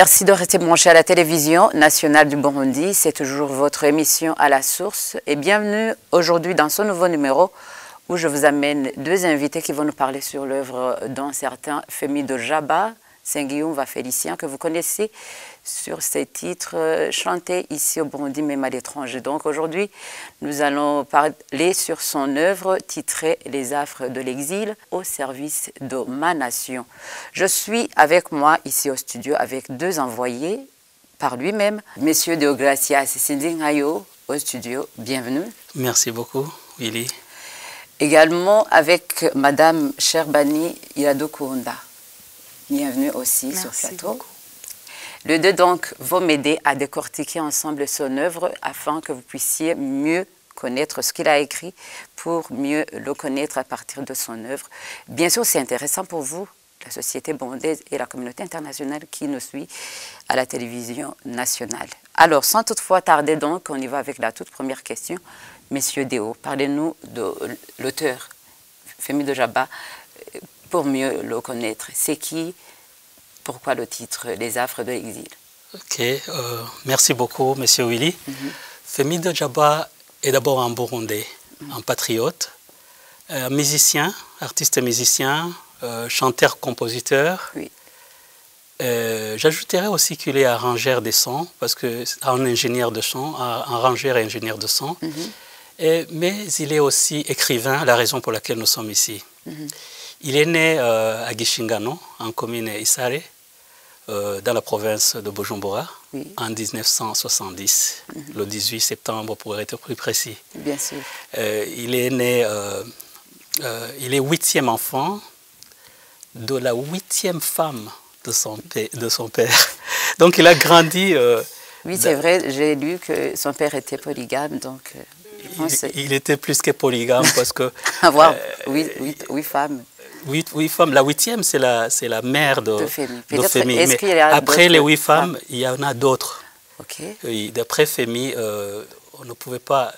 Merci de rester branché à la télévision nationale du Burundi. C'est toujours votre émission à la source. Et bienvenue aujourd'hui dans ce nouveau numéro où je vous amène deux invités qui vont nous parler sur l'œuvre d'un certain Femi Dojaba, Saint-Guillaume Félicien, que vous connaissez sur ses titres chantés ici au Burundi, même à l'étranger. Donc aujourd'hui, nous allons parler sur son œuvre titrée « Les affres de l'exil au service de ma nation ». Je suis avec moi ici au studio avec deux envoyés par lui-même, Monsieur Deogracias Sindingayo au studio. Bienvenue. Merci beaucoup, Willy. Également avec Madame Sherbani Iradokunda. Bienvenue aussi sur le plateau. Beaucoup. Les deux donc vont m'aider à décortiquer ensemble son œuvre afin que vous puissiez mieux connaître ce qu'il a écrit pour mieux le connaître à partir de son œuvre. Bien sûr, c'est intéressant pour vous, la société burundaise et la communauté internationale qui nous suit à la télévision nationale. Alors, sans toutefois tarder donc, on y va avec la toute première question. Messieurs Déo, parlez-nous de l'auteur, Femi Dojaba, pour mieux le connaître. C'est qui? Pourquoi le titre « Les affres de l'exil » ? Ok, merci beaucoup, Monsieur Willy. Femi Dojaba est d'abord un Burundais, un patriote, un musicien, artiste musicien, chanteur-compositeur. Oui. J'ajouterais aussi qu'il est arrangeur de son, parce que c'est un ingénieur de son, arrangeur et ingénieur de son. Mais il est aussi écrivain, la raison pour laquelle nous sommes ici. Il est né à Gishingano, en commune Isare, dans la province de Bujumbura, en 1970, le 18 septembre pour être plus précis. Bien sûr. Il est né, il est 8e enfant de la 8e femme de son père. Donc il a grandi... oui, c'est vrai, j'ai lu que son père était polygame, donc... il était plus que polygame parce que... Avoir 8 femmes. 8 femmes. La 8e, c'est la mère de Femi. Mais après les 8 femmes, il y en a d'autres. Okay. D'après Femi, on ne pouvait pas...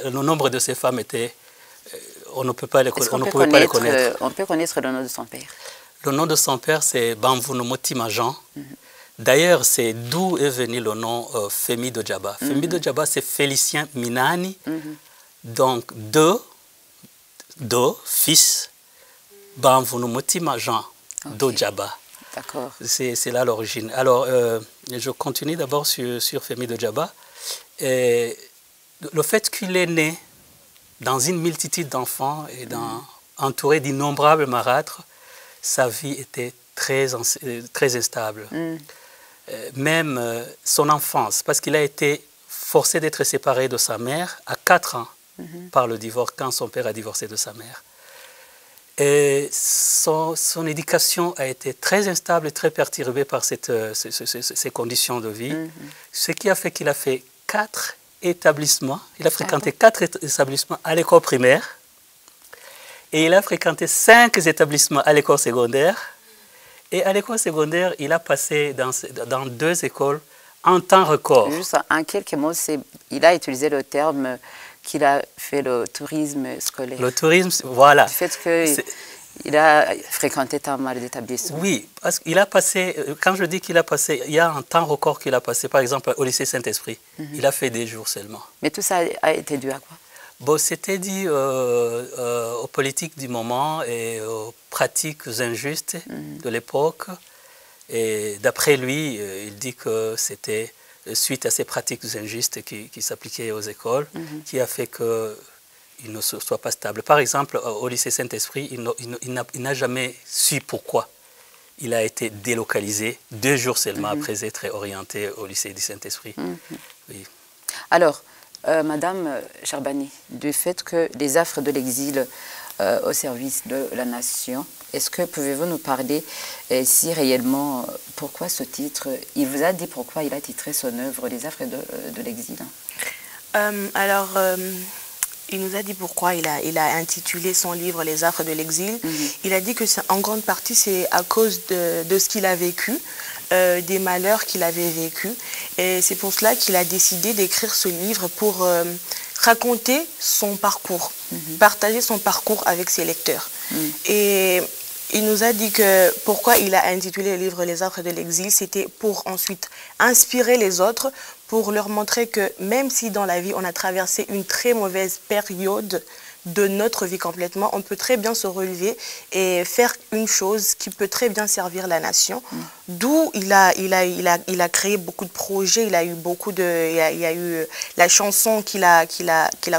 Le nombre de ces femmes était... On ne pouvait pas les connaître. On peut connaître le nom de son père. Le nom de son père, c'est Bamvunomoti Majan. D'ailleurs, c'est d'où est venu le nom Femi Dojaba. Femi Dojaba, c'est Félicien Minani. Donc, deux fils, Bamvunomoti Majan Dojaba. D'accord. C'est là l'origine. Alors, je continue d'abord sur Femi Dojaba. Le fait qu'il est né dans une multitude d'enfants et entouré d'innombrables marâtres, sa vie était très instable. Même son enfance, parce qu'il a été forcé d'être séparé de sa mère à 4 ans par le divorce, quand son père a divorcé de sa mère. Et son éducation a été très instable et très perturbée par ces conditions de vie, ce qui a fait qu'il a fait 4 établissements. Il a fréquenté 4 établissements à l'école primaire et il a fréquenté 5 établissements à l'école secondaire. Et à l'école secondaire, il a passé dans 2 écoles en temps record. Juste en quelques mots, il a utilisé le terme qu'il a fait le tourisme scolaire. Le tourisme, voilà. Le fait qu'il a fréquenté tant mal d'établissements. Oui, parce qu'il a passé, quand je dis qu'il a passé, il y a un temps record qu'il a passé, par exemple au lycée Saint-Esprit. Il a fait des jours seulement. Mais tout ça a été dû à quoi? Bon, c'était dû aux politiques du moment et aux pratiques injustes de l'époque. Et d'après lui, il dit que c'était suite à ces pratiques injustes qui s'appliquaient aux écoles qui a fait qu'il ne soit pas stable. Par exemple, au lycée Saint-Esprit, il n'a jamais su pourquoi il a été délocalisé 2 jours seulement après être orienté au lycée du Saint-Esprit. Oui. Alors, Madame Sherbani, du fait que les affres de l'exil au service de la nation, est-ce que pouvez-vous nous parler si réellement pourquoi ce titre? Il vous a dit pourquoi il a titré son œuvre Les affres de l'exil? Il nous a dit pourquoi il a intitulé son livre Les affres de l'exil. Il a dit que en grande partie c'est à cause de ce qu'il a vécu, des malheurs qu'il avait vécus. Et c'est pour cela qu'il a décidé d'écrire ce livre pour raconter son parcours, partager son parcours avec ses lecteurs. Et il nous a dit que pourquoi il a intitulé le livre Les Affres de l'exil, c'était pour ensuite inspirer les autres, pour leur montrer que même si dans la vie on a traversé une très mauvaise période de notre vie complètement, on peut très bien se relever et faire une chose qui peut très bien servir la nation. D'où il a créé beaucoup de projets, il a eu beaucoup de, il y a eu la chanson qu'il a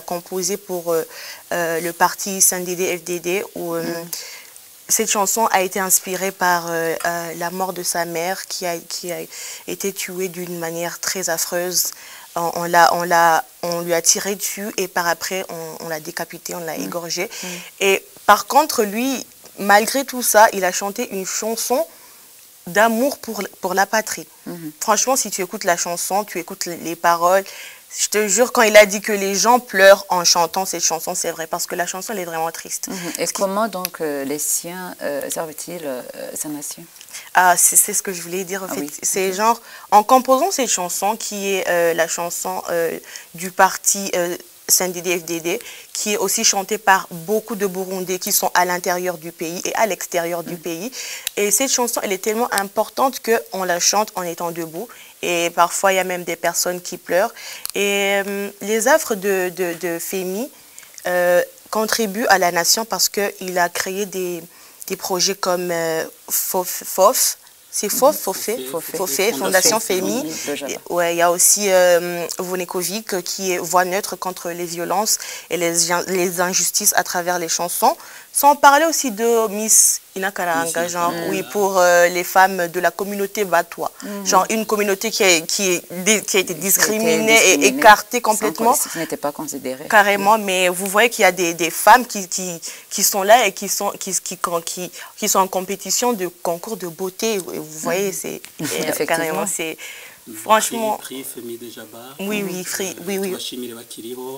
composée pour le parti CNDD-FDD où cette chanson a été inspirée par la mort de sa mère qui a été tuée d'une manière très affreuse. On lui a tiré dessus et par après on l'a décapité, on l'a égorgé. Et par contre, lui, malgré tout ça, il a chanté une chanson d'amour pour la patrie. Franchement, si tu écoutes la chanson, tu écoutes les paroles, je te jure, quand il a dit que les gens pleurent en chantant cette chanson, c'est vrai, parce que la chanson, elle est vraiment triste. Et comment donc les siens servent-ils sa nation? C'est ce que je voulais dire en fait. Oui. C'est genre, en composant cette chanson qui est la chanson du parti CNDD-FDD, qui est aussi chantée par beaucoup de Burundais qui sont à l'intérieur du pays et à l'extérieur du pays. Et cette chanson, elle est tellement importante qu'on la chante en étant debout. Et parfois, il y a même des personnes qui pleurent. Et les Affres de Femi contribuent à la nation parce qu'il a créé des projets comme FOF, c'est Fofé, Fondation Femi. Ouais, il y a aussi Vonekovic qui est voix neutre contre les violences et les injustices à travers les chansons. Sans parler aussi de Miss Inakaranga, genre, oui, pour les femmes de la communauté Batois. Genre, une communauté qui a été discriminée et écartée complètement. Qui n'était pas considérée. Carrément, mais vous voyez qu'il y a des femmes qui sont là et qui sont en compétition de concours de beauté. Et vous voyez, c'est carrément, c'est... Franchement, oui.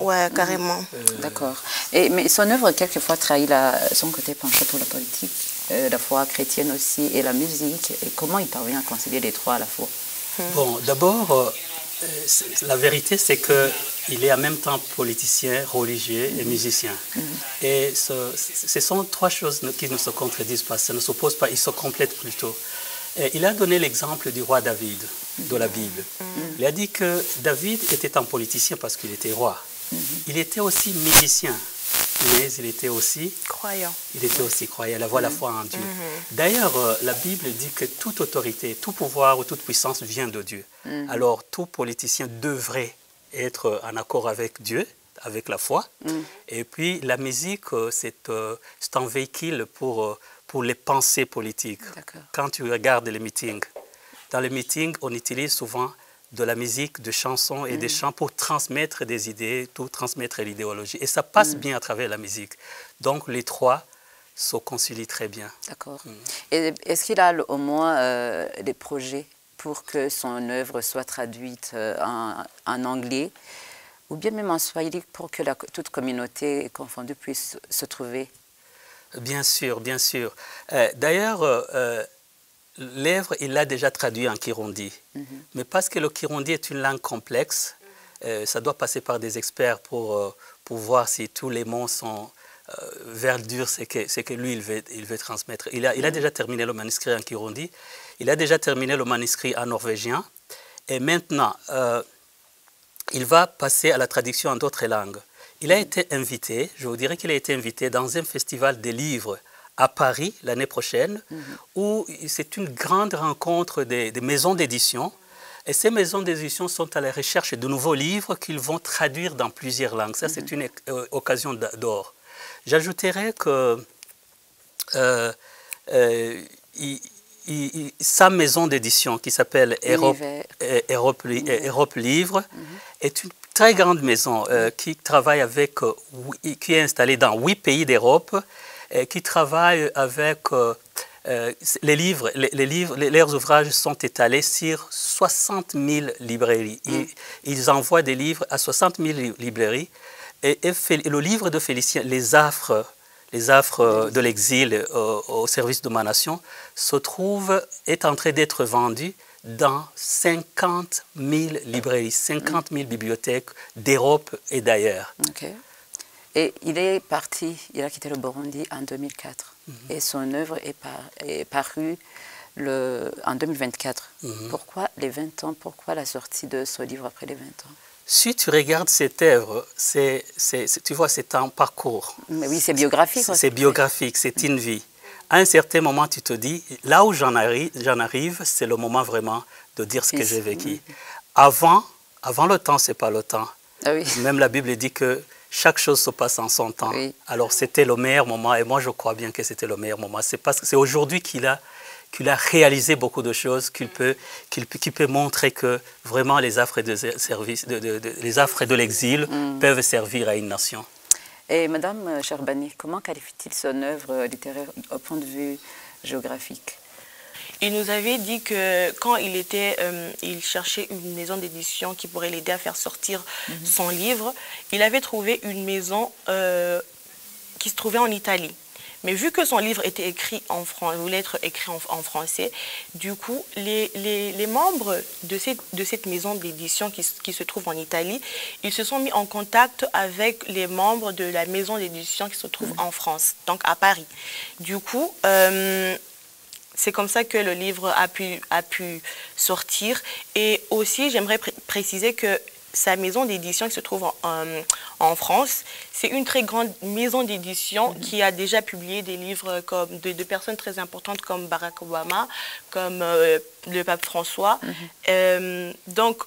Ouais, carrément. D'accord. Mais son œuvre, quelquefois, trahit son côté penché pour la politique, la foi chrétienne aussi, et la musique. Et comment il parvient à concilier les trois à la fois? Bon, d'abord, la vérité, c'est qu'il est en même temps politicien, religieux et musicien. Et ce sont trois choses qui ne se contredisent pas, ça ne s'oppose pas, ils se complètent plutôt. Et il a donné l'exemple du roi David de la Bible. Il a dit que David était un politicien parce qu'il était roi. Il était aussi musicien, mais il était aussi croyant. Il était aussi croyant, il avait la foi en Dieu. D'ailleurs, la Bible dit que toute autorité, tout pouvoir ou toute puissance vient de Dieu. Alors, tout politicien devrait être en accord avec Dieu, avec la foi. Et puis, la musique, c'est un véhicule pour les pensées politiques. Quand tu regardes les meetings, dans les meetings, on utilise souvent de la musique, de chansons et des chants pour transmettre des idées, pour transmettre l'idéologie. Et ça passe bien à travers la musique. Donc, les trois se concilient très bien. D'accord. Et est-ce qu'il a au moins des projets pour que son œuvre soit traduite en anglais ou bien même en swahili pour que toute communauté confondue puisse se trouver? Bien sûr, bien sûr. D'ailleurs, l'œuvre, il l'a déjà traduit en Kirundi. Mais parce que le Kirundi est une langue complexe, ça doit passer par des experts pour voir si tous les mots sont verdure, c'est que lui, il veut transmettre. Il a déjà terminé le manuscrit en Kirundi, il a déjà terminé le manuscrit en norvégien, et maintenant, il va passer à la traduction en d'autres langues. Il a été invité, je vous dirais qu'il a été invité dans un festival des livres à Paris l'année prochaine, où c'est une grande rencontre des maisons d'édition. Et ces maisons d'édition sont à la recherche de nouveaux livres qu'ils vont traduire dans plusieurs langues. Ça, c'est une occasion d'or. J'ajouterais que sa maison d'édition, qui s'appelle Europe Livre, est une très grande maison qui travaille avec, qui est installée dans 8 pays d'Europe, qui travaille avec leurs ouvrages sont étalés sur 60 000 librairies. Ils envoient des livres à 60 000 librairies. Et le livre de Félicien, Les Affres de l'exil au service de ma nation, est en train d'être vendu dans 50 000 librairies, 50 000 bibliothèques d'Europe et d'ailleurs. Okay. Et il est parti, il a quitté le Burundi en 2004. et son œuvre est parue en 2024. Pourquoi les 20 ans? Pourquoi la sortie de ce livre après les 20 ans? Si tu regardes cette œuvre, tu vois, c'est un parcours. Mais oui, c'est biographique. C'est biographique, c'est une vie. À un certain moment, tu te dis, là où j'en arrive, c'est le moment vraiment de dire ce que j'ai vécu. Avant le temps, c'est pas le temps. Ah oui. Même la Bible dit que chaque chose se passe en son temps. Oui. Alors c'était le meilleur moment, et moi je crois bien que c'était le meilleur moment. C'est parce que c'est aujourd'hui qu'il a réalisé beaucoup de choses, qu'il peut montrer que vraiment les affres de l'exil peuvent servir à une nation. Et Madame Cherbani, comment qualifie-t-il son œuvre littéraire au point de vue géographique? Il nous avait dit que quand il cherchait une maison d'édition qui pourrait l'aider à faire sortir son livre, il avait trouvé une maison qui se trouvait en Italie. Mais vu que son livre était écrit voulait être écrit en français, du coup, les membres de cette maison d'édition qui se trouve en Italie, ils se sont mis en contact avec les membres de la maison d'édition qui se trouve en France, donc à Paris. Du coup, c'est comme ça que le livre a pu sortir. Et aussi, j'aimerais préciser que sa maison d'édition qui se trouve en France, c'est une très grande maison d'édition qui a déjà publié des livres comme de personnes très importantes comme Barack Obama, comme le pape François. Donc,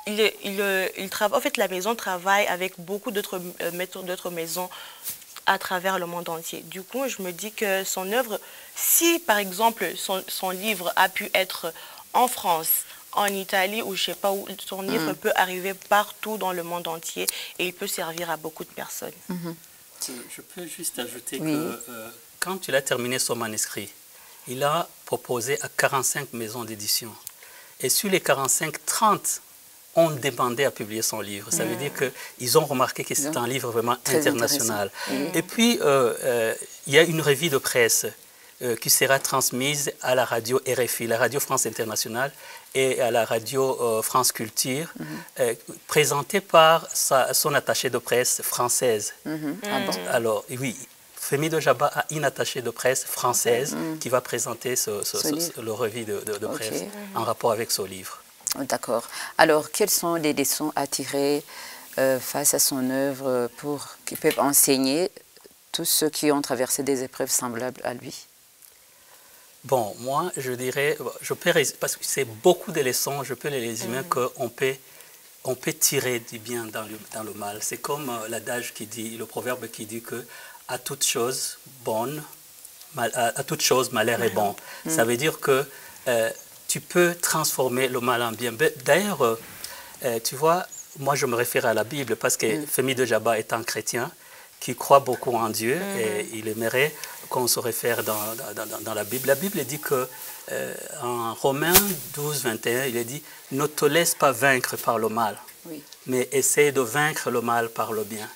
en fait, la maison travaille avec beaucoup d'autres maisons à travers le monde entier. Du coup, je me dis que son œuvre, si par exemple son livre a pu être en France, en Italie ou je sais pas où, son livre peut arriver partout dans le monde entier et il peut servir à beaucoup de personnes. Je peux juste ajouter que quand il a terminé son manuscrit, il a proposé à 45 maisons d'édition. Et sur les 45, 30 ont demandé à publier son livre. Ça veut dire qu'ils ont remarqué que c'est un livre vraiment international. Et puis, il y a une revue de presse qui sera transmise à la radio RFI, la radio France Internationale, et à la radio France Culture, présentée par son attachée de presse française. Alors, oui, Femi de Djaba a une attachée de presse française qui va présenter le revue de presse en rapport avec ce livre. D'accord. Alors, quelles sont les leçons à tirer face à son œuvre qui peuvent enseigner tous ceux qui ont traversé des épreuves semblables à lui? Bon, moi, je dirais, parce que c'est beaucoup de leçons, je peux les résumer qu'on peut tirer du bien dans le mal. C'est comme l'adage qui dit, le proverbe qui dit que à toute chose bonne, à toute chose malheur est bon. Ça veut dire que tu peux transformer le mal en bien. D'ailleurs, tu vois, moi je me réfère à la Bible parce que Femi de Djaba est un chrétien qui croit beaucoup en Dieu et il aimerait qu'on se réfère dans la Bible. La Bible dit que en Romains 12, 21, il est dit « Ne te laisse pas vaincre par le mal, mais essaie de vaincre le mal par le bien ».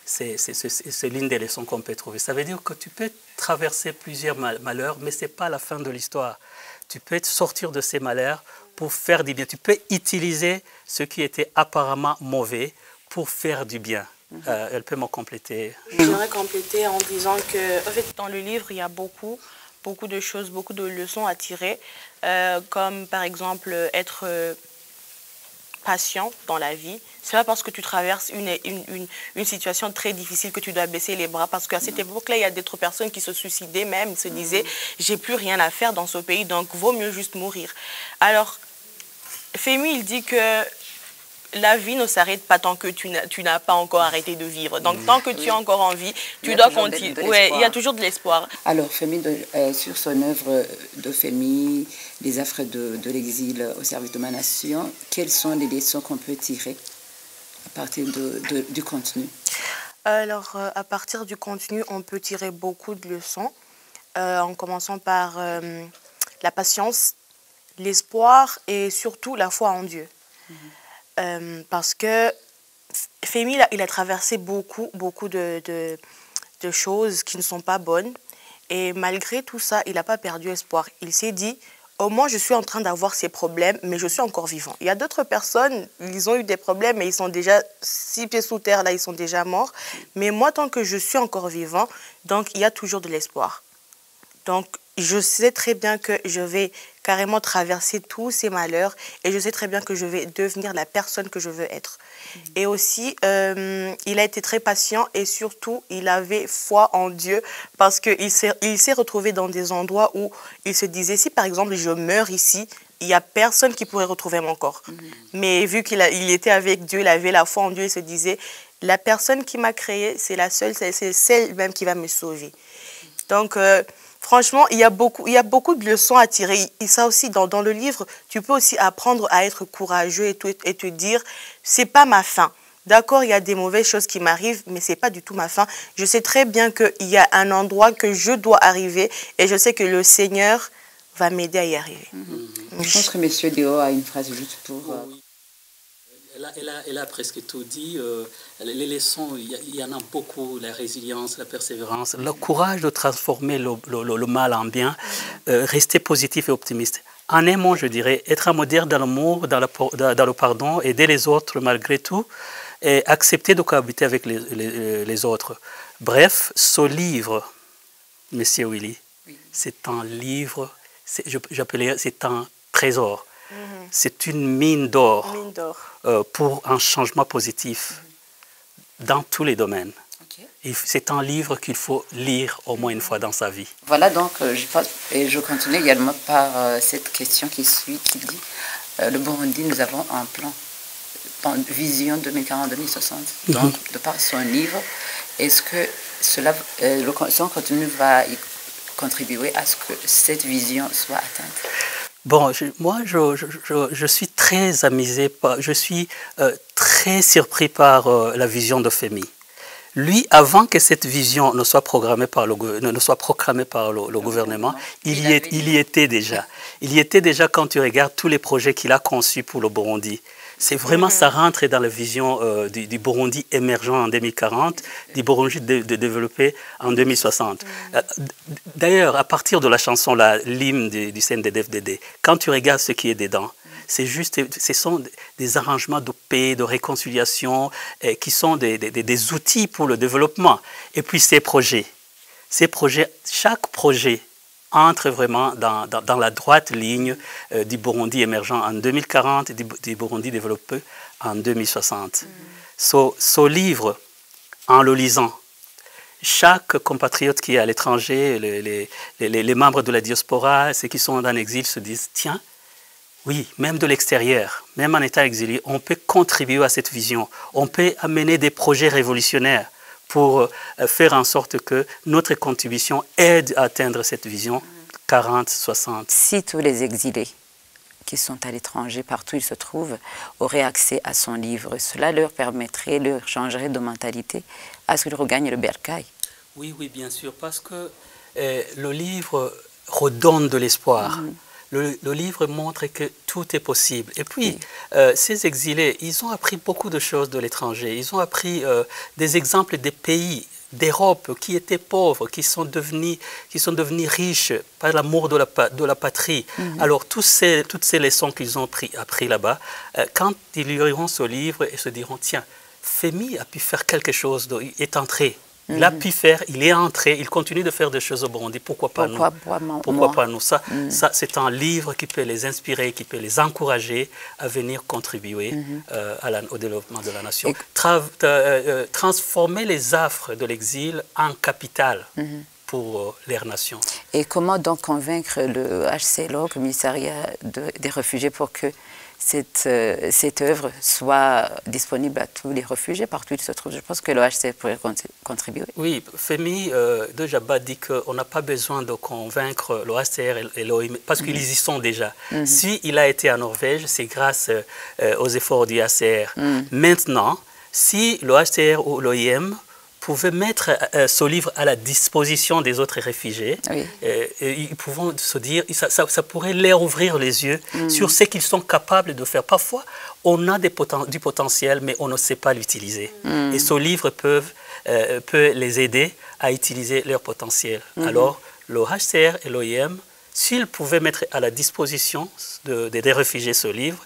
C'est l'une des leçons qu'on peut trouver. Ça veut dire que tu peux traverser plusieurs malheurs, mais ce n'est pas la fin de l'histoire. Tu peux sortir de ces malheurs pour faire du bien. Tu peux utiliser ce qui était apparemment mauvais pour faire du bien. Elle peut me compléter. J'aimerais compléter en disant que, en fait, dans le livre, il y a beaucoup de choses, beaucoup de leçons à tirer, comme par exemple être patient dans la vie. C'est pas parce que tu traverses une situation très difficile que tu dois baisser les bras, parce qu'à cette époque-là, il y a d'autres personnes qui se suicidaient même, se disaient « j'ai plus rien à faire dans ce pays, donc vaut mieux juste mourir ». Alors, Femi, il dit que la vie ne s'arrête pas tant que tu n'as pas encore arrêté de vivre. Donc, tant que tu es encore en vie, tu dois continuer. Il y a toujours de l'espoir. Alors, Femi, sur son œuvre de Femi, les affres de l'exil au service de ma nation, quelles sont les leçons qu'on peut tirer à partir du contenu? Alors, à partir du contenu, on peut tirer beaucoup de leçons, en commençant par la patience, l'espoir et surtout la foi en Dieu. Parce que Femi, il a traversé beaucoup de choses qui ne sont pas bonnes. Et malgré tout ça, il n'a pas perdu espoir. Il s'est dit, au moins je suis en train d'avoir ces problèmes, mais je suis encore vivant. Il y a d'autres personnes, ils ont eu des problèmes, mais ils sont déjà 6 pieds sous terre, là, ils sont déjà morts. Mais moi, tant que je suis encore vivant, donc il y a toujours de l'espoir. Donc, je sais très bien que je vais carrément traverser tous ces malheurs et je sais très bien que je vais devenir la personne que je veux être. Et aussi, il a été très patient et surtout, il avait foi en Dieu parce qu'il s'est retrouvé dans des endroits où il se disait, si par exemple je meurs ici, il n'y a personne qui pourrait retrouver mon corps. Mais vu qu'il était avec Dieu, il avait la foi en Dieu, il se disait, la personne qui m'a créé, c'est la seule, c'est celle même qui va me sauver. Donc, franchement, il y a beaucoup de leçons à tirer. Et ça aussi, dans le livre, tu peux aussi apprendre à être courageux et te dire, c'est pas ma fin. D'accord, il y a des mauvaises choses qui m'arrivent, mais c'est pas du tout ma fin. Je sais très bien qu'il y a un endroit que je dois arriver et je sais que le Seigneur va m'aider à y arriver. Je pense que M. Déo a une phrase juste pour... Elle a presque tout dit. Les leçons, il y en a beaucoup. La résilience, la persévérance, le courage de transformer le mal en bien, rester positif et optimiste. En un mot, je dirais, être moderne dans l'amour, dans le pardon, aider les autres malgré tout, et accepter de cohabiter avec les autres. Bref, ce livre, Monsieur Willy, c'est un livre, j'appelais, c'est un trésor. C'est une mine d'or pour un changement positif dans tous les domaines. C'est un livre qu'il faut lire au moins une fois dans sa vie. Voilà, donc je continue également par cette question qui suit, qui dit le Burundi, nous avons un plan, vision 2040-2060, donc de par son livre, est-ce que son contenu va y contribuer à ce que cette vision soit atteinte? Bon, moi, je suis très amusé, je suis très surpris par la vision de Femi. Lui, avant que cette vision ne soit proclamée par le gouvernement, il y était déjà. Il y était déjà quand tu regardes tous les projets qu'il a conçus pour le Burundi. C'est vraiment, ça rentre dans la vision du Burundi émergent en 2040, du Burundi développé en 2060. D'ailleurs, à partir de la chanson, l'hymne du CNDD-FDD, quand tu regardes ce qui est dedans, c'est juste, ce sont des arrangements de paix, de réconciliation, qui sont des outils pour le développement. Et puis ces projets, chaque projet entre vraiment dans la droite ligne du Burundi émergent en 2040 et du Burundi développé en 2060. Ce livre, en le lisant, chaque compatriote qui est à l'étranger, les membres de la diaspora, ceux qui sont en exil se disent, tiens, oui, même de l'extérieur, même en état exilé, on peut contribuer à cette vision, on peut amener des projets révolutionnaires pour faire en sorte que notre contribution aide à atteindre cette vision 40-60. Si tous les exilés qui sont à l'étranger, partout où ils se trouvent, auraient accès à son livre, cela leur permettrait, leur changerait de mentalité à ce qu'ils regagnent le bercail. Oui, oui, bien sûr, parce que le livre redonne de l'espoir. Le livre montre que tout est possible. Et puis, ces exilés, ils ont appris beaucoup de choses de l'étranger. Ils ont appris des exemples des pays d'Europe qui étaient pauvres, qui sont devenus riches par l'amour de la patrie. Alors, toutes ces leçons qu'ils ont appris là-bas, quand ils liront ce livre, ils se diront, tiens, Femi a pu faire quelque chose, il est entré. Il a pu faire, il est entré, il continue de faire des choses au Burundi. Pourquoi pas nous? Pourquoi pas nous? Ça c'est un livre qui peut les inspirer, qui peut les encourager à venir contribuer au développement de la nation. Transformer les affres de l'exil en capital pour leur nation. Et comment donc convaincre le HCR, le commissariat des réfugiés, pour que cette œuvre soit disponible à tous les réfugiés partout où ils se trouvent? Je pense que le HCR pourrait contribuer. Oui, Femi de Djaba dit qu'on n'a pas besoin de convaincre le HCR et l'OIM parce qu'ils y sont déjà. S'il a été en Norvège, c'est grâce aux efforts du HCR. Maintenant, si le HCR ou l'OIM pouvaient mettre ce livre à la disposition des autres réfugiés, ils pourront se dire, ça pourrait leur ouvrir les yeux sur ce qu'ils sont capables de faire. Parfois, on a du potentiel, mais on ne sait pas l'utiliser. Et ce livre peut les aider à utiliser leur potentiel. Alors, le HCR et l'OIM, s'ils pouvaient mettre à la disposition des réfugiés ce livre,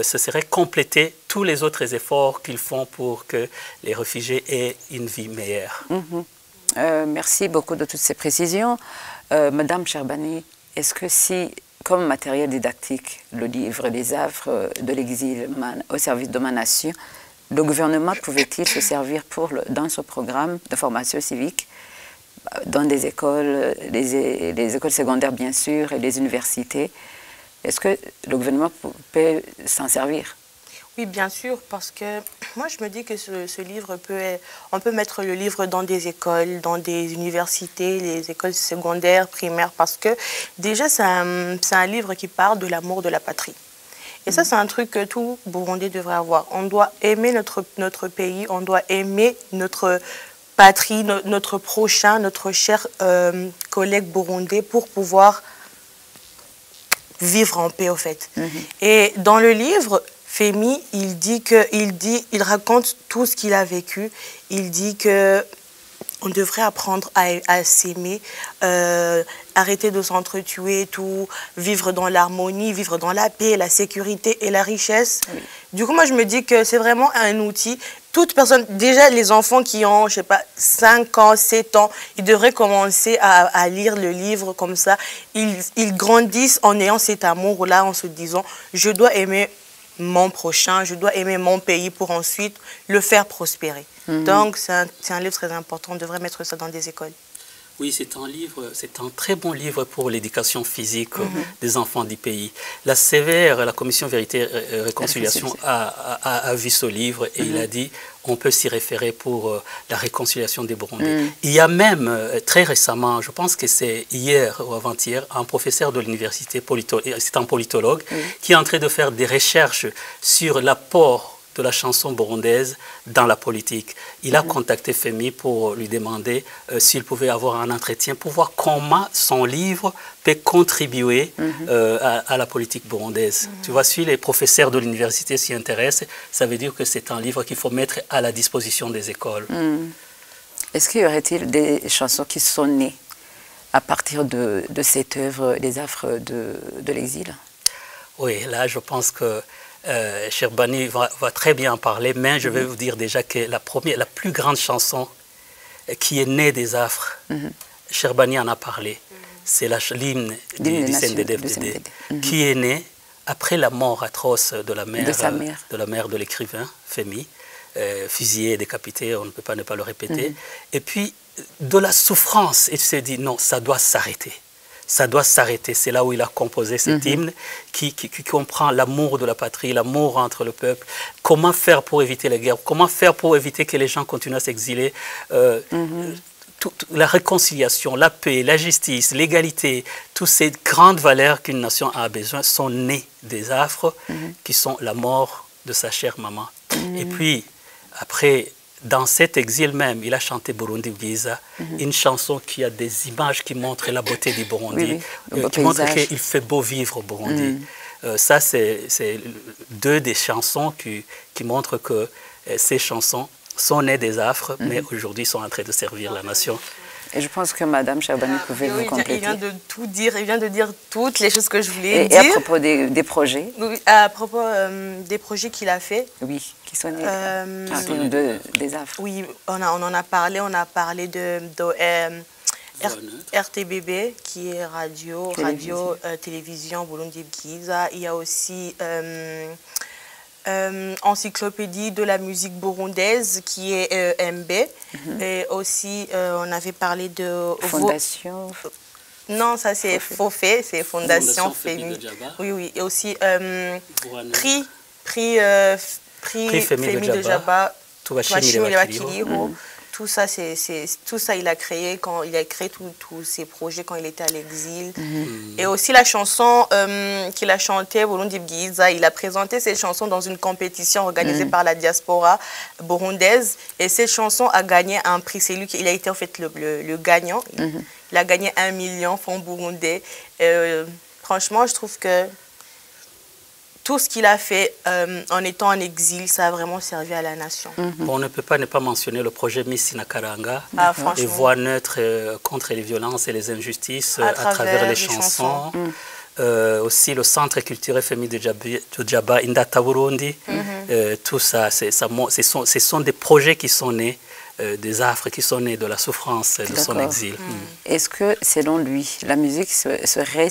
ce serait compléter tous les autres efforts qu'ils font pour que les réfugiés aient une vie meilleure. Merci beaucoup de toutes ces précisions. Madame Cherbani, est-ce que si, comme matériel didactique, le livre Les Havres de l'exil au service de ma nation, le gouvernement pouvait-il se servir dans ce programme de formation civique, dans des écoles, les écoles secondaires bien sûr, et les universités? Est-ce que le gouvernement peut s'en servir? Oui, bien sûr, parce que moi je me dis que ce livre on peut mettre le livre dans des écoles, dans des universités, les écoles secondaires, primaires, parce que déjà c'est un livre qui parle de l'amour de la patrie. Et ça, c'est un truc que tout Burundais devrait avoir. On doit aimer notre pays, on doit aimer notre patrie, notre prochain, notre cher collègue burundais pour pouvoir vivre en paix, au fait. Et dans le livre, Femi, il raconte tout ce qu'il a vécu. Il dit que on devrait apprendre à s'aimer, arrêter de s'entretuer, tout, vivre dans l'harmonie, vivre dans la paix, la sécurité et la richesse. Oui. Du coup, moi, je me dis que c'est vraiment un outil. Toute personne, déjà les enfants qui ont, je sais pas, 5 ans, 7 ans, ils devraient commencer à lire le livre comme ça. Ils grandissent en ayant cet amour-là, en se disant, je dois aimer mon prochain, je dois aimer mon pays pour ensuite le faire prospérer. Donc, c'est un livre très important. On devrait mettre ça dans des écoles. Oui, c'est un très bon livre pour l'éducation physique des enfants du pays. La Commission Vérité et Réconciliation a vu ce livre et il a dit on peut s'y référer pour la réconciliation des Burundais. Il y a même, très récemment, je pense que c'est hier ou avant-hier, un professeur de l'université, c'est un politologue, qui est en train de faire des recherches sur l'apport de la chanson burundaise dans la politique. Il a contacté Femi pour lui demander s'il pouvait avoir un entretien pour voir comment son livre peut contribuer à la politique burundaise. Tu vois, si les professeurs de l'université s'y intéressent, ça veut dire que c'est un livre qu'il faut mettre à la disposition des écoles. Est-ce qu'il y aurait-il des chansons qui sont nées à partir de cette œuvre, Les Havres de l'exil? Oui, là je pense que Cherbani va très bien en parler, mais je vais vous dire déjà que la plus grande chanson qui est née des Havres, Cherbani en a parlé, c'est l'hymne du CNDD-FDD, qui est né après la mort atroce de la mère de l'écrivain, Femi, fusillée et décapitée, on ne peut pas ne pas le répéter, et puis de la souffrance, il s'est dit non, ça doit s'arrêter. Ça doit s'arrêter. C'est là où il a composé cet hymne qui comprend l'amour de la patrie, l'amour entre le peuple. Comment faire pour éviter la guerre? Comment faire pour éviter que les gens continuent à s'exiler? La réconciliation, la paix, la justice, l'égalité, toutes ces grandes valeurs qu'une nation a besoin sont nées des Havres qui sont la mort de sa chère maman. Et puis, après, dans cet exil même, il a chanté Burundi Bwiza, une chanson qui a des images qui montrent la beauté du Burundi, qui montrent qu'il fait beau vivre au Burundi. Ça, c'est deux des chansons qui montrent que ces chansons sont nées des Havres, mais aujourd'hui sont en train de servir la nation. Et je pense que Madame Cherbani pouvait vous compléter. Il vient de tout dire, il vient de dire toutes les choses que je voulais dire. Et à propos des projets? Oui, à propos des projets qu'il a fait. Oui, qui sont nés des Havres. Oui, on en a parlé de RTBB, qui est radio, télévision, Burundi Bwiza. Il y a aussi encyclopédie de la musique burundaise qui est MB. Et aussi, on avait parlé de... Fondation... Non, ça c'est Fofé, c'est Fondation Femi. Oui, oui. Et aussi prix Femi de Jaba, Tuwashimile Wakiliro. Tout ça, il a créé tous ses projets quand il était à l'exil. Et aussi la chanson qu'il a chantée, Burundi Bwiza, il a présenté cette chanson dans une compétition organisée par la diaspora burundaise. Et cette chanson a gagné un prix. C'est lui qui a été en fait le gagnant. Il a gagné 1 million de francs burundais. Franchement, je trouve que tout ce qu'il a fait en étant en exil, ça a vraiment servi à la nation. On ne peut pas ne pas mentionner le projet Miss Nakaranga, les voix neutres contre les violences et les injustices à travers les chansons. Aussi le centre culturel Femi de Jaba, Indata Burundi. Tout ça, ce sont des projets qui sont nés des affres qui sont nés de la souffrance de son exil. Est-ce que, selon lui, la musique serait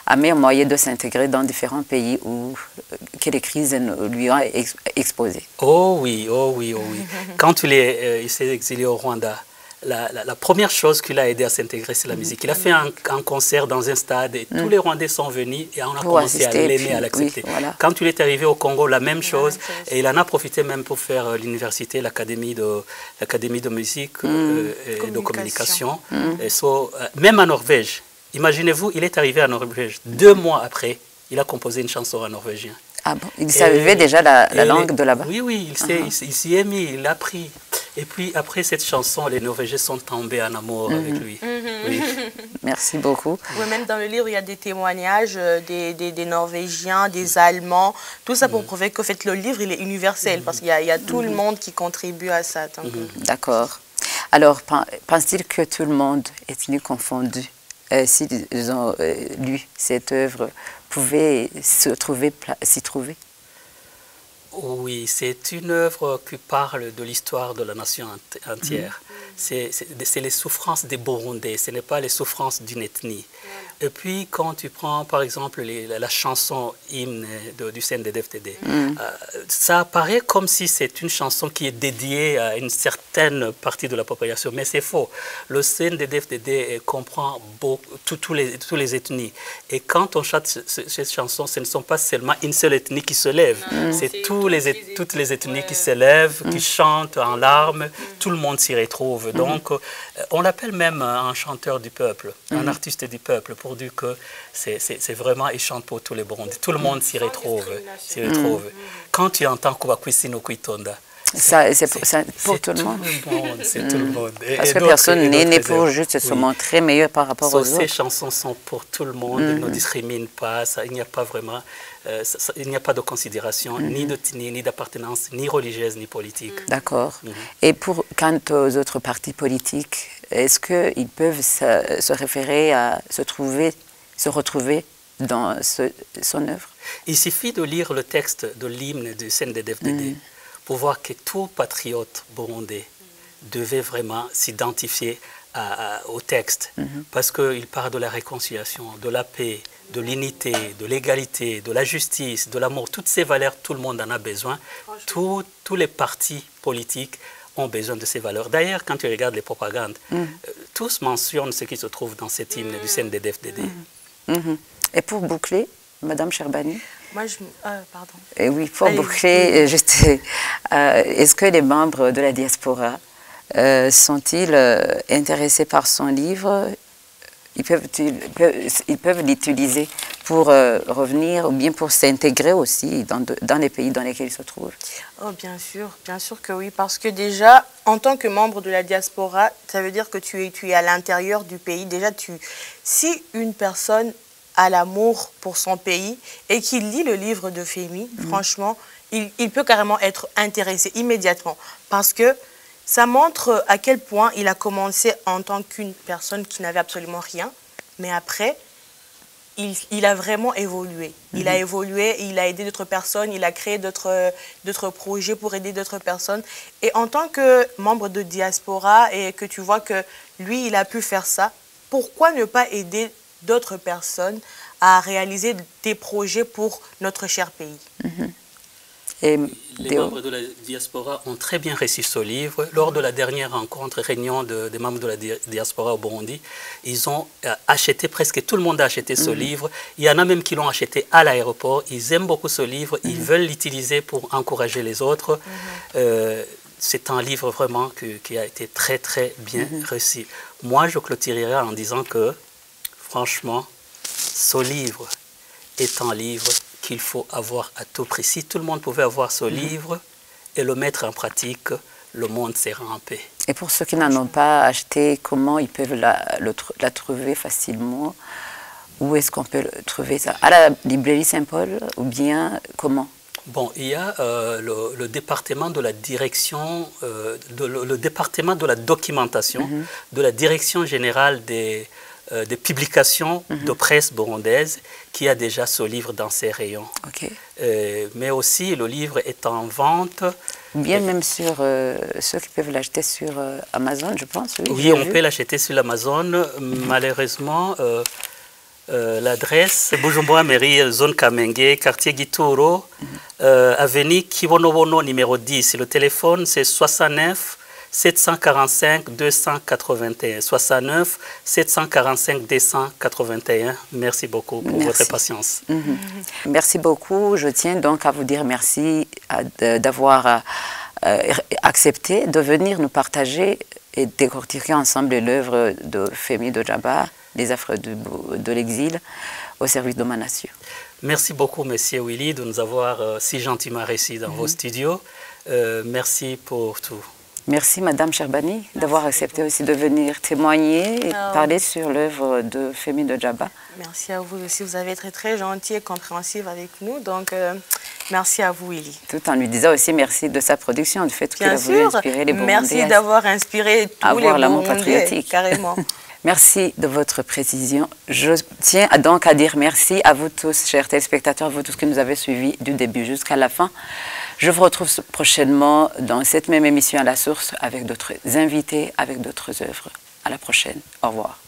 un meilleur moyen de s'intégrer dans différents pays que les crises lui ont exposés? Oh oui, oh oui, oh oui. Quand il s'est exilé au Rwanda, la première chose qui l'a aidé à s'intégrer, c'est la musique. Il a fait un concert dans un stade et tous les Rwandais sont venus et on a commencé à l'aimer, à l'accepter. Oui, voilà. Quand il est arrivé au Congo, la même chose. Et il en a profité même pour faire l'université, l'académie de musique et de communication. Et même en Norvège, imaginez-vous, il est arrivé à Norvège. 2 mois après, il a composé une chanson en norvégien. Ah bon? Il savait déjà la langue de là-bas? Oui, oui, il s'y est mis, il l'a appris. Et puis après cette chanson, les Norvégiens sont tombés en amour avec lui. Oui. Merci beaucoup. Oui, même dans le livre, il y a des témoignages des Norvégiens, des Allemands, tout ça pour prouver que le livre, il est universel, parce qu'il y a tout le monde qui contribue à ça. D'accord. Alors, pense-t-il que tout le monde, ethnie confondue, s'ils ont lu cette œuvre, pouvait s'y trouver? Oui, c'est une œuvre qui parle de l'histoire de la nation entière. C'est les souffrances des Burundais, ce n'est pas les souffrances d'une ethnie. Et puis, quand tu prends, par exemple, la chanson hymne du CNDD-FDD, ça apparaît comme si c'est une chanson qui est dédiée à une certaine partie de la population, mais c'est faux. Le CNDD-FDD comprend tous les ethnies. Et quand on chante cette chanson, ce ne sont pas seulement une seule ethnie qui se lève, c'est toutes les ethnies qui se lèvent, qui chantent en larmes, tout le monde s'y retrouve. Donc, on l'appelle même un chanteur du peuple, un artiste du peuple, pour dire que c'est vraiment, il chante pour tous les Burundais. Tout le monde s'y retrouve. Quand tu entends Kubakwisi no Kwitonda, c'est pour tout le monde. C'est tout le monde. Parce que personne n'est né pour juste se montrer meilleur par rapport aux autres. Ces chansons sont pour tout le monde, ils ne discriminent pas, il n'y a pas vraiment, il n'y a pas de considération, ni d'ethnie, ni d'appartenance, ni religieuse, ni politique. D'accord. Et quant aux autres partis politiques, est-ce qu'ils peuvent se référer à se retrouver dans son œuvre? Il suffit de lire le texte de l'hymne du CNDD-FDD pour voir que tout patriote burundais devait vraiment s'identifier au texte, parce qu'il parle de la réconciliation, de la paix, de l'unité, de l'égalité, de la justice, de l'amour. Toutes ces valeurs, tout le monde en a besoin. Tous les partis politiques ont besoin de ces valeurs. D'ailleurs, quand tu regardes les propagandes, tous mentionnent ce qui se trouve dans cet hymne du CNDD-FDD. Et pour boucler, Madame Sherbani? Moi, pardon. Et oui, pour boucler, est-ce que les membres de la diaspora sont-ils intéressés par son livre? Ils peuvent l'utiliser pour revenir ou bien pour s'intégrer aussi dans les pays dans lesquels ils se trouvent? Oh, bien sûr que oui, parce que déjà, en tant que membre de la diaspora, ça veut dire que tu es à l'intérieur du pays. Déjà, si une personne a l'amour pour son pays et qu'il lit le livre de Femi, franchement, il peut carrément être intéressé immédiatement, parce que ça montre à quel point il a commencé en tant qu'une personne qui n'avait absolument rien, mais après, il a vraiment évolué. Il a évolué, il a aidé d'autres personnes, il a créé d'autres projets pour aider d'autres personnes. Et en tant que membre de diaspora, et que tu vois que lui, il a pu faire ça, pourquoi ne pas aider d'autres personnes à réaliser des projets pour notre cher pays? Et les membres de la diaspora ont très bien reçu ce livre. Lors de la dernière réunion des membres de la diaspora au Burundi, ils ont acheté, presque tout le monde a acheté ce livre. Il y en a même qui l'ont acheté à l'aéroport. Ils aiment beaucoup ce livre, ils veulent l'utiliser pour encourager les autres. C'est un livre vraiment qui a été très très bien reçu. Moi, je clôturerai en disant que, franchement, ce livre est un livre qu'il faut avoir à tout prix. Si tout le monde pouvait avoir ce livre et le mettre en pratique, le monde serait en paix. Et pour ceux qui n'en ont pas acheté, comment ils peuvent la trouver facilement? Où est-ce qu'on peut trouver ça? À la librairie Saint-Paul ou bien comment? Bon, il y a le département de la direction, le département de la documentation, de la direction générale des publications de presse burundaise qui a déjà ce livre dans ses rayons. Mais aussi, le livre est en vente Ou bien même sur ceux qui peuvent l'acheter sur Amazon, je pense. Oui, on peut l'acheter sur Amazon. Malheureusement, l'adresse, Bujumbura Mairie, zone Kamenge, quartier Gituro, avenue Kibonobono, numéro 10. Le téléphone, c'est 69 745 281. 69 745 281. Merci beaucoup pour votre patience. Merci beaucoup. Je tiens donc à vous dire merci d'avoir accepté de venir nous partager et décortiquer ensemble l'œuvre de Femi Dojaba, Les affres de l'exil, au service de ma nation. Merci beaucoup, Monsieur Willy, de nous avoir si gentiment reçus dans vos studios. Merci pour tout. Merci, Madame Cherbani, d'avoir accepté aussi de venir témoigner et parler sur l'œuvre de Femi Dojaba. Merci à vous aussi. Vous avez été très gentil et compréhensif avec nous. Donc, merci à vous, Willy. Tout en lui disant aussi merci de sa production, du fait qu'il a voulu inspirer les Burundais. Merci d'avoir inspiré tous les Burundais, carrément. Merci de votre précision. Je tiens donc à dire merci à vous tous, chers téléspectateurs, vous tous qui nous avez suivis du début jusqu'à la fin. Je vous retrouve prochainement dans cette même émission à la source avec d'autres invités, avec d'autres œuvres. À la prochaine. Au revoir.